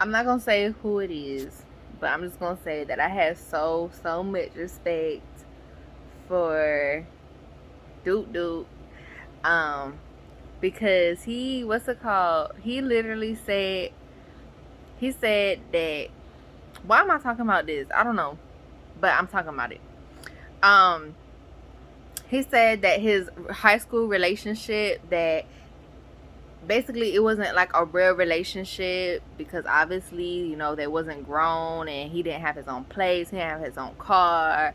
I'm not gonna say who it is, but I'm just gonna say that I have so much respect for Duke Duke. Um, because he, what's it called? He literally said, he said that, why am I talking about this? I don't know, but I'm talking about it. Um, he said that his high school relationship, that basically it wasn't like a real relationship, because obviously, they wasn't grown, and he didn't have his own place, he didn't have his own car,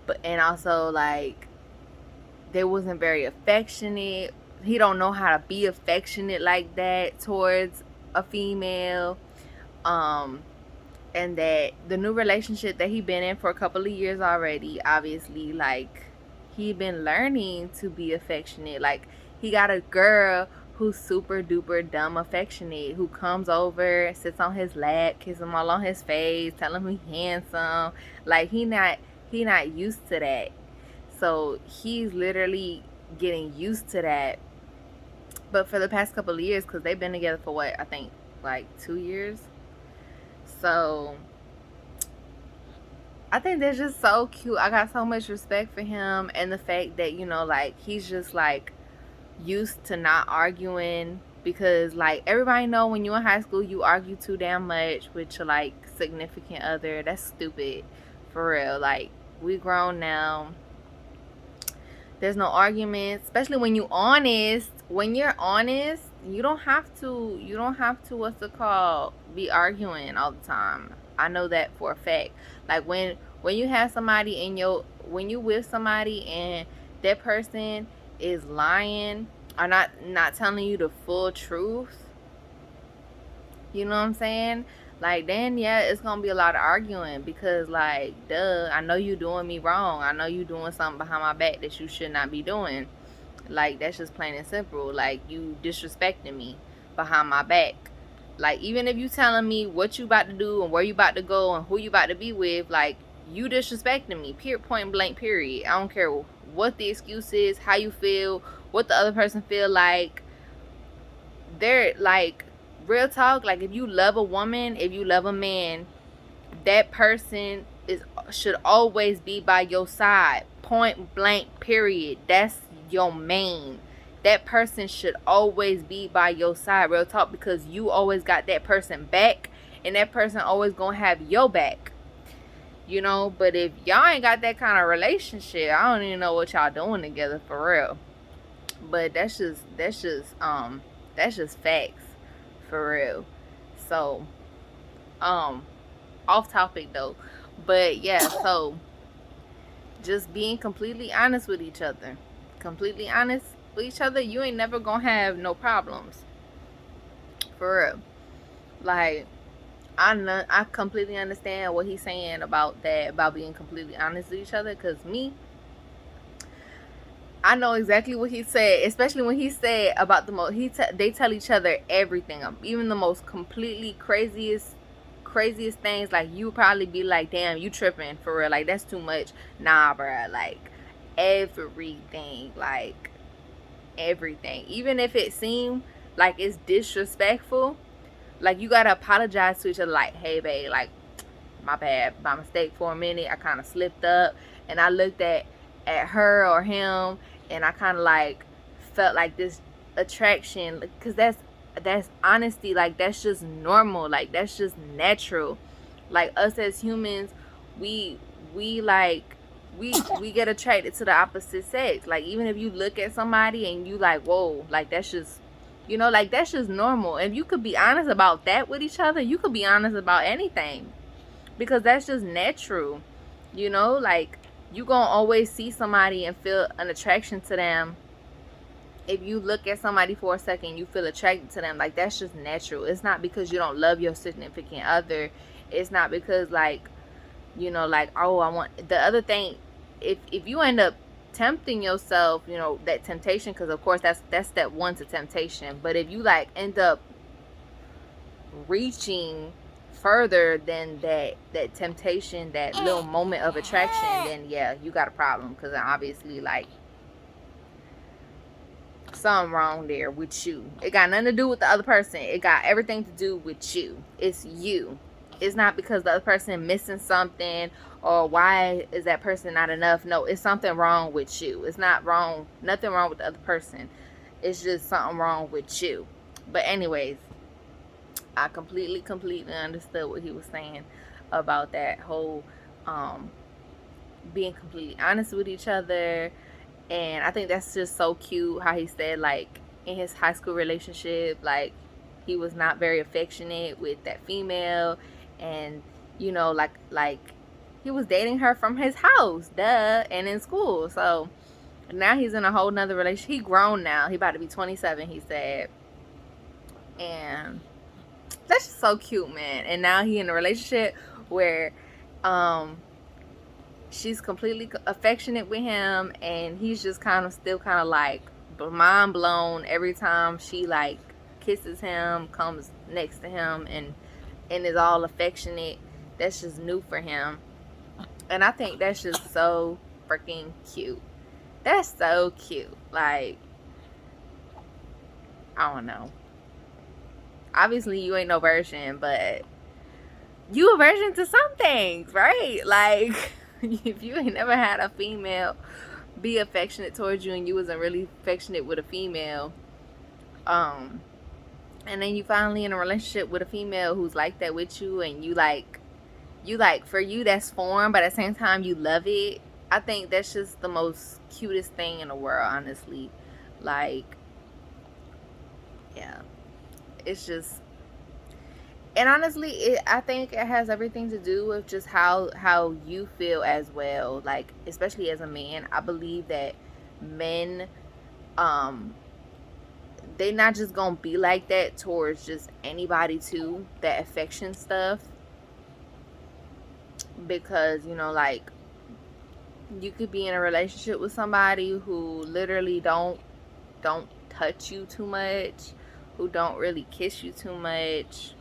but and also like they wasn't very affectionate. He don't know how to be affectionate like that towards a female. um and that the new relationship that he been in for a couple of years already, obviously, like, he been learning to be affectionate. Like, he got a girl who's super duper dumb affectionate, who comes over, sits on his lap, kiss him all on his face, tell him he handsome. Like, he not used to that. So he's literally getting used to that. But for the past couple of years, because they've been together for what, I think, like 2 years. So I think that's just so cute. I got so much respect for him, and the fact that, like, he's just like used to not arguing, because like everybody know when you're in high school you argue too damn much with your like significant other. That's stupid, for real. Like, we grown now. There's no arguments, especially when you honest. When you're honest, you don't have to what's it called, be arguing all the time. I know that for a fact. Like, when you have somebody in your when you with somebody and that person is lying, or not telling you the full truth, you know what I'm saying? Like, then yeah, it's gonna be a lot of arguing, because like, duh, I know you doing me wrong. I know you doing something behind my back that you should not be doing. Like, that's just plain and simple. Like, you disrespecting me behind my back. Like, even if you telling me what you about to do and where you about to go and who you about to be with, like, you disrespecting me. Period, point blank, period. I don't care what the excuse is, how you feel, what the other person feel like. They're like, real talk, like, if you love a woman, if you love a man, that person should always be by your side. Point blank, period. That's your main. That person should always be by your side, real talk, because you always got that person back, and that person always gonna have your back. But if y'all ain't got that kind of relationship, I don't even know what y'all doing together, for real. But that's just facts, for real. So, um off topic though. But yeah, so just being completely honest with each other. Completely honest with each other, you ain't never gonna have no problems. For real. Like, I completely understand what he's saying about that, about being completely honest with each other. Cause me, I know exactly what he said, especially when he said about the most. They tell each other everything, even the most completely craziest things. Like, you would probably be like, "Damn, you tripping, for real? Like, that's too much." Nah, bruh. Like, everything, like everything, even if it seemed like it's disrespectful. Like, you gotta apologize to each other. Like, "Hey, babe, like, my bad, by mistake for a minute. I kind of slipped up, and I looked at her or him, and I kind of like felt like this attraction, because that's honesty. Like, that's just normal. Like, that's just natural. Like, us as humans, we like we get attracted to the opposite sex. Like, even if you look at somebody and you like, whoa, like, that's just, like, that's just normal. And you could be honest about that with each other. You could be honest about anything, because that's just natural. Like, you gonna always see somebody and feel an attraction to them. If you look at somebody for a second, you feel attracted to them. Like, that's just natural. It's not because you don't love your significant other. It's not because, like, like, oh, I want the other thing. If you end up tempting yourself, that temptation, because of course that's step one to temptation. But if you like end up reaching further than that temptation, that little moment of attraction, then yeah, you got a problem. Because obviously, like, something wrong there with you. It got nothing to do with the other person. It got everything to do with you. It's you. It's not because the other person missing something or why is that person not enough. No, it's something wrong with you. It's not wrong. Nothing wrong with the other person. It's just something wrong with you. But anyways, I completely understood what he was saying about that whole being completely honest with each other. And I think that's just so cute how he said, like, in his high school relationship, like, he was not very affectionate with that female. And, you know, like he was dating her from his house, duh, and in school. So now he's in a whole nother relationship. He grown now. He about to be 27, he said. And that's just so cute, man. And now he in a relationship where she's completely affectionate with him, and he's just kind of still kind of like mind blown every time she like kisses him, comes next to him, and is all affectionate. That's just new for him. And I think that's just so freaking cute. That's so cute. Like, I don't know. Obviously, you ain't no virgin, but you a virgin to some things, right? Like, if you ain't never had a female be affectionate towards you and you wasn't really affectionate with a female, and then you finally in a relationship with a female who's like that with you, and you like for you that's foreign, but at the same time you love it. I think that's just the most cutest thing in the world, honestly. Like, yeah, it's just, and honestly, I think it has everything to do with just how you feel as well. Like, especially as a man, I believe that men, they not just gonna be like that towards just anybody too, that affection stuff. Because, you know, like, you could be in a relationship with somebody who literally don't touch you too much, who don't really kiss you too much,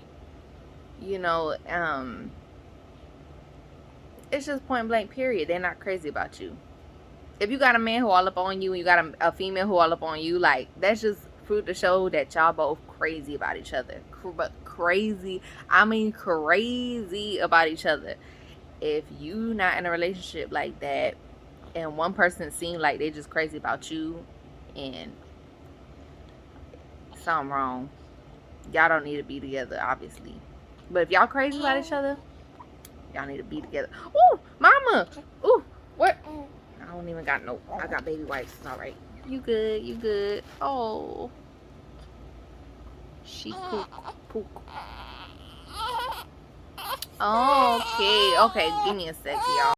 you know. It's just point blank period. They're not crazy about you. If you got a man who all up on you and you got a female who all up on you, like, that's just proof to show that y'all both crazy about each other. Crazy, I mean crazy about each other. If you not in a relationship like that and one person seems like they just crazy about you, and something wrong, y'all don't need to be together, obviously. But if y'all crazy about each other, y'all need to be together. Ooh, mama. Ooh, what? I don't even got no, I got baby wipes. It's all right. You good, you good. Oh, she pook. Okay, give me a sec, y'all.